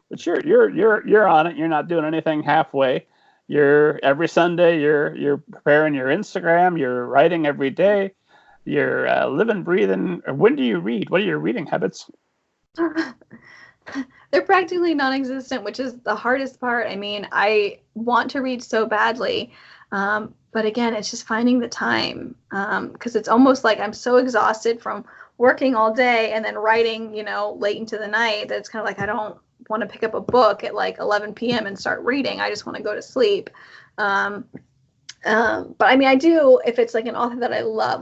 But you're on it. You're not doing anything halfway. You're every Sunday. You're preparing your Instagram. You're writing every day. You're living, breathing. When do you read? What are your reading habits? They're practically non-existent, which is the hardest part. I mean, I want to read so badly, but again, it's just finding the time, because it's almost like I'm so exhausted from working all day and then writing, late into the night, that it's kind of like I don't want to pick up a book at like 11 p.m. and start reading. I just want to go to sleep. But I mean, I do, if it's like an author that I love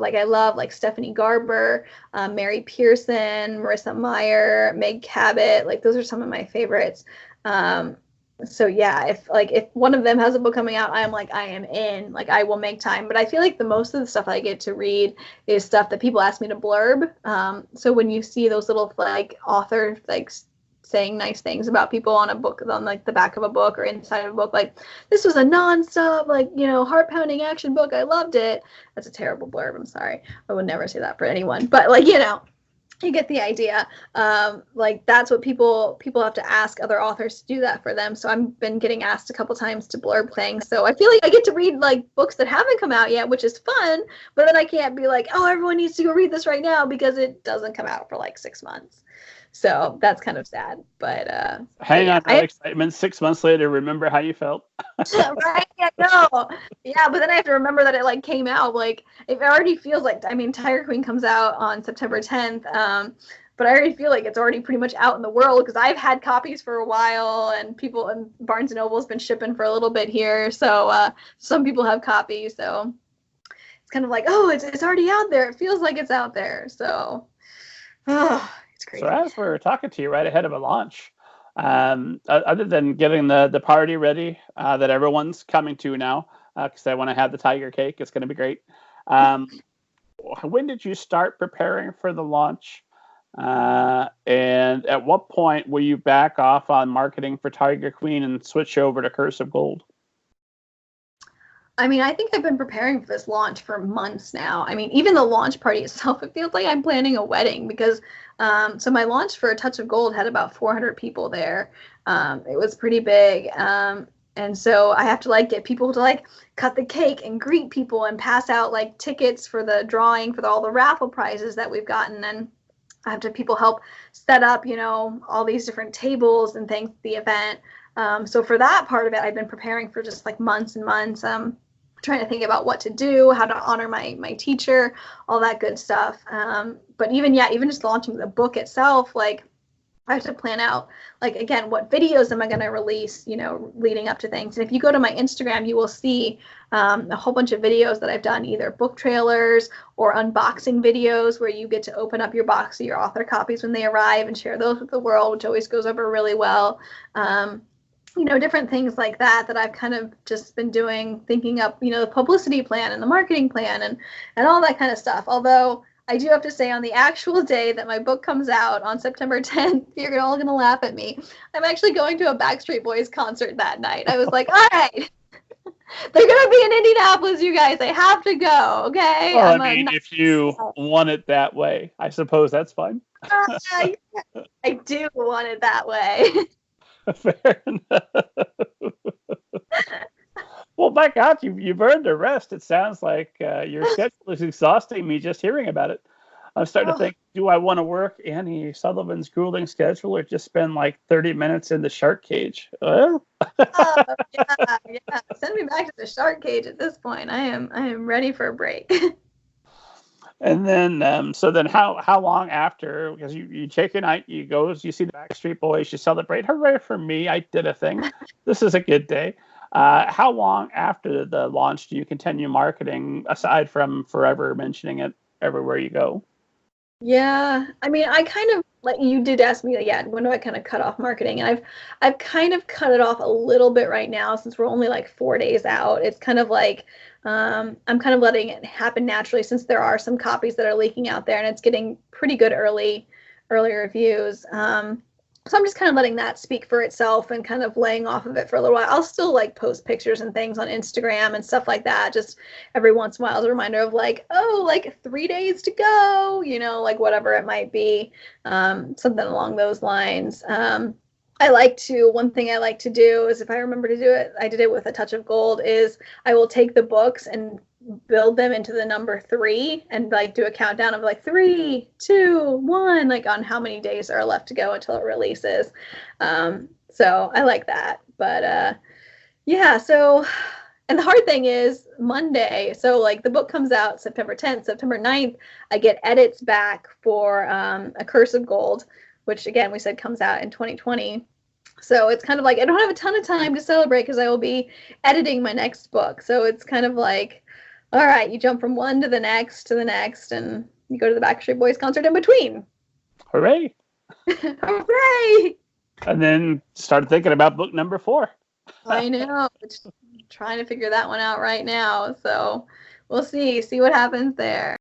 like Stephanie Garber, Mary Pearson, Marissa Meyer, Meg Cabot, like those are some of my favorites. So yeah, if one of them has a book coming out, I am in, like I will make time. But I feel like the most of the stuff I get to read is stuff that people ask me to blurb. So when you see those little like author like saying nice things about people on a book, on like the back of a book or inside of a book, like this was a non-stop, like, heart-pounding action book, I loved it. That's a terrible blurb, I'm sorry, I would never say that for anyone, but like, you get the idea. Like that's what people have to ask other authors to do that for them. So I've been getting asked a couple times to blurb things, so I feel like I get to read like books that haven't come out yet, which is fun, but then I can't be like, oh, everyone needs to go read this right now, because it doesn't come out for like 6 months. So that's kind of sad, but hang on that excitement. 6 months later, remember how you felt. Right? Yeah, no. Yeah, but then I have to remember that it like came out, like it already feels like, I mean, Tiger Queen comes out on September 10th, but I already feel like it's already pretty much out in the world, because I've had copies for a while, and people in Barnes and Noble's been shipping for a little bit here, so some people have copies, so it's kind of like, oh, it's already out there. It feels like it's out there, so. So as we're talking to you right ahead of a launch, other than getting the party ready that everyone's coming to now, because I want to have the tiger cake, it's going to be great. When did you start preparing for the launch? And at what point will you back off on marketing for Tiger Queen and switch over to Curse of Gold? I mean, I think I've been preparing for this launch for months now. I mean, even the launch party itself, it feels like I'm planning a wedding, because so my launch for A Touch of Gold had about 400 people there. It was pretty big. And so I have to like get people to like cut the cake and greet people and pass out like tickets for the drawing for all the raffle prizes that we've gotten. And I have to have people help set up, all these different tables and things at the event. So for that part of it, I've been preparing for just like months and months, trying to think about what to do, how to honor my teacher, all that good stuff. But even just launching the book itself, like I have to plan out, like, again, what videos am I going to release, leading up to things. And if you go to my Instagram, you will see a whole bunch of videos that I've done, either book trailers or unboxing videos, where you get to open up your box of your author copies when they arrive and share those with the world, which always goes over really well. Different things like that I've kind of just been doing, thinking up, the publicity plan and the marketing plan and all that kind of stuff. Although I do have to say, on the actual day that my book comes out on September 10th, you're all going to laugh at me. I'm actually going to a Backstreet Boys concert that night. I was like, all right, they're going to be in Indianapolis, you guys. I have to go, okay? Well, I mean, if you want it that way, I suppose that's fine. I do want it that way. Fair enough. Well, my God, you've earned a rest. It sounds like your schedule is exhausting me just hearing about it. I'm starting to think, do I want to work Annie Sullivan's grueling schedule, or just spend like 30 minutes in the shark cage? Yeah. Send me back to the shark cage at this point. I am ready for a break. And then, so then how long after, because you take a night, you see the Backstreet Boys, you celebrate, hooray for me, I did a thing. This is a good day. How long after the launch do you continue marketing, aside from forever mentioning it everywhere you go? Yeah, I mean, I kind of, like, you did ask me, when do I kind of cut off marketing? And I've kind of cut it off a little bit right now, since we're only like 4 days out. It's kind of like, I'm kind of letting it happen naturally, since there are some copies that are leaking out there, and it's getting pretty good early reviews. So I'm just kind of letting that speak for itself and kind of laying off of it for a little while. I'll still like post pictures and things on Instagram and stuff like that, just every once in a while, as a reminder of like, oh, like 3 days to go, like whatever it might be, something along those lines. One thing I like to do is, if I remember to do it, I did it with A Touch of Gold, is I will take the books and build them into the number 3 and like do a countdown of like 3, 2, 1, like on how many days are left to go until it releases. So I like that. But yeah, so, and the hard thing is Monday. So like the book comes out September 10th, September 9th, I get edits back for A Curse of Gold, which again we said comes out in 2020. So it's kind of like I don't have a ton of time to celebrate because I will be editing my next book. So it's kind of like, all right, you jump from one to the next, and you go to the Backstreet Boys concert in between. Hooray! Hooray! And then start thinking about book number 4. I know. Trying to figure that one out right now. So we'll see what happens there.